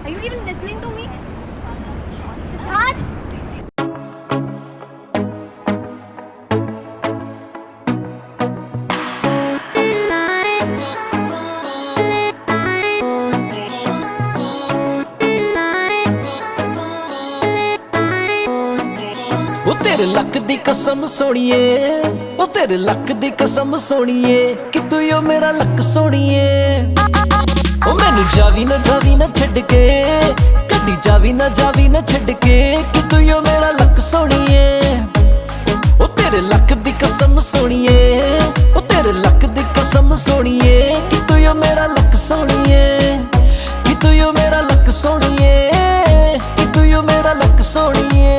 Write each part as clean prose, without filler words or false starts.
Are you even listening to me? Siddharth? ਉਹ ਤੇਰੇ ਲੱਕ ਦੀ ਕਸਮ ਸੋਣੀਏ, ਉਹ ਤੇਰੇ ਲੱਕ ਦੀ ਕਸਮ ਸੋਣੀਏ, ਕਿ ਤੂੰ ਓ ਮੇਰਾ ਲੱਕ ਸੋਣੀਏ। ਉਹ ਮੈਨੂੰ ਜਾਵੀ ਨਾ ਛੱਡ ਕੇ, ਕਦੀ ਜਾਵੀ ਨਾ ਛੱਡ ਕੇ, ਕਿ ਤੂੰ ਓ ਮੇਰਾ ਲੱਕ ਸੋਣੀਏ। ਉਹ ਤੇਰੇ ਲੱਕ ਦੀ ਕਸਮ ਸੋਣੀਏ, ਉਹ ਤੇਰੇ ਲੱਕ ਦੀ ਕਸਮ ਸੋਣੀਏ, ਕਿ ਤੂੰ ਓ ਮੇਰਾ ਲੱਕ ਸੋਣੀਏ, ਕਿ ਤੂੰ ਓ ਮੇਰਾ ਲੱਕ ਸੋਣੀਏ, ਕਿ ਤੂੰ ਓ ਮੇਰਾ ਲੱਕ ਸੋਣੀਏ।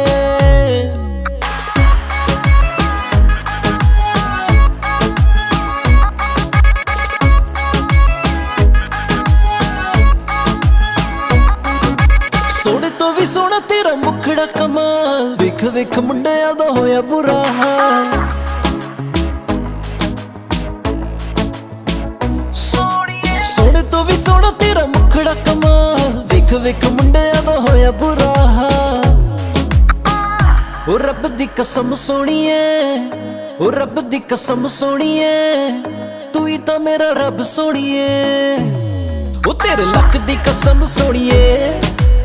ਸੋਹਣੇ ਤੋਂ ਵੀ ਸੋਹਣਾ ਤੇਰਾ ਮੁਖੜਾ ਕਮਾਲ, ਵੇਖ ਵੇਖ ਮੁੰਡਿਆਂ ਦਾ ਹੋਇਆ ਬੁਰਾ ਹਾਲ। ਸੋਹਣੇ ਤੋਂ ਵੀ ਸੋਹਣਾ ਤੇਰਾ ਮੁਖੜਾ ਕਮਾਲ, ਵੇਖ ਵੇਖ ਮੁੰਡਿਆਂ ਦਾ ਹੋਇਆ ਬੁਰਾ ਹਾਲ। ਉਹ ਰੱਬ ਦੀ ਕਸਮ ਸੋਣੀਏ, ਉਹ ਰੱਬ ਦੀ ਕਸਮ ਸੋਣੀਏ, ਤੂੰ ਹੀ ਤਾਂ ਮੇਰਾ ਰੱਬ ਸੋਣੀਏ। ਉਹ ਤੇਰੇ ਲੱਕ ਦੀ ਕਸਮ ਸੋਣੀਏ,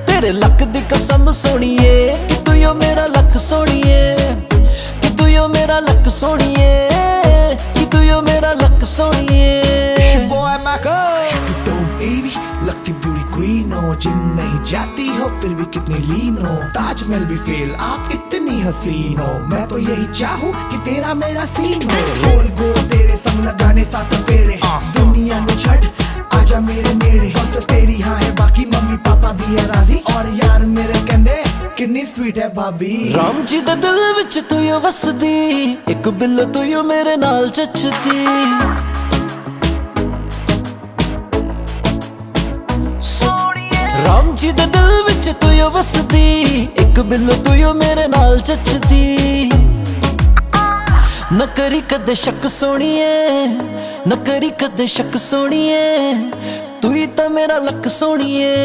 ਤੇਰੇ ਲੱਕ ਦੀ ਕਸਮ ਸੋਣੀਏ, ਕਿ ਤੂੰ ਓ ਮੇਰਾ ਲੱਕ ਸੋਣੀਏ, ਕਿ ਤੂੰ ਓ ਮੇਰਾ ਲੱਕ ਸੋਣੀਏ, ਕਿ ਤੂੰ ਓ ਮੇਰਾ ਲੱਕ ਸੋਣੀਏ। It's your boy Mako. You don't baby, लगती ब्यूटी क्वीन हो, जिम नहीं जाती हो फिर भी कितनी लीन हो, ताजमहल भी फेल आप इतनी हसीन हो, मैं तो यही चाहूँ कि तेरा मेरा सीन हो। गोल गोल तेरे संग लगाने साथ फेरे, दुनिया में छड़ आजा मेरे नेड़े, बस तेरी हाँ है बाकी मम्मी पापा भी है राजी, और यार मेरे कहंदे कितनी स्वीट है भाभी। ਰਾਮ ਜੀ ਦੇ ਦਿਲ ਵਿੱਚ ਤੂੰ ਓ ਵਸਦੀ, ਇੱਕ ਬਿੱਲ ਤੂੰ ਓ ਮੇਰੇ ਨਾਲ ਚੱਚਦੀ। ਰਾਮ ਜੀ ਦੇ ਦਿਲ ਵਿੱਚ ਤੂੰ ਓ ਵਸਦੀ, ਇੱਕ ਬਿੱਲ ਤੂੰ ਓ ਮੇਰੇ ਨਾਲ ਚੱਚਦੀ। ਨਾ ਕਰੀ ਕਦੇ ਸ਼ੱਕ ਸੋਣੀਏ, ਨਾ ਕਰੀ ਕਦੇ ਸ਼ੱਕ ਸੋਣੀਏ, ਤੂੰ ਹੀ ਤਾਂ ਮੇਰਾ ਲੱਕ ਸੋਣੀਏ।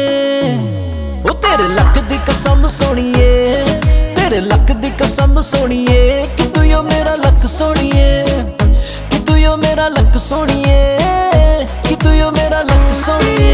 ਉਹ ਤੇਰੇ ਲੱਕ ਦੀ ਕਸਮ ਸੋਣੀਏ, ਤੇਰੇ ਲੱਕ ਦੀ ਕਸਮ ਸੋਣੀਏ, ਕਿ ਤੂੰ ਓ ਮੇਰਾ ਲੱਕ ਸੋਣੀਏ, ਕਿ ਤੂੰ ਓ ਮੇਰਾ ਲੱਕ ਸੋਣੀਏ, ਕਿ ਤੂੰ ਓ ਮੇਰਾ ਲੱਕ ਸੋਣੀਏ।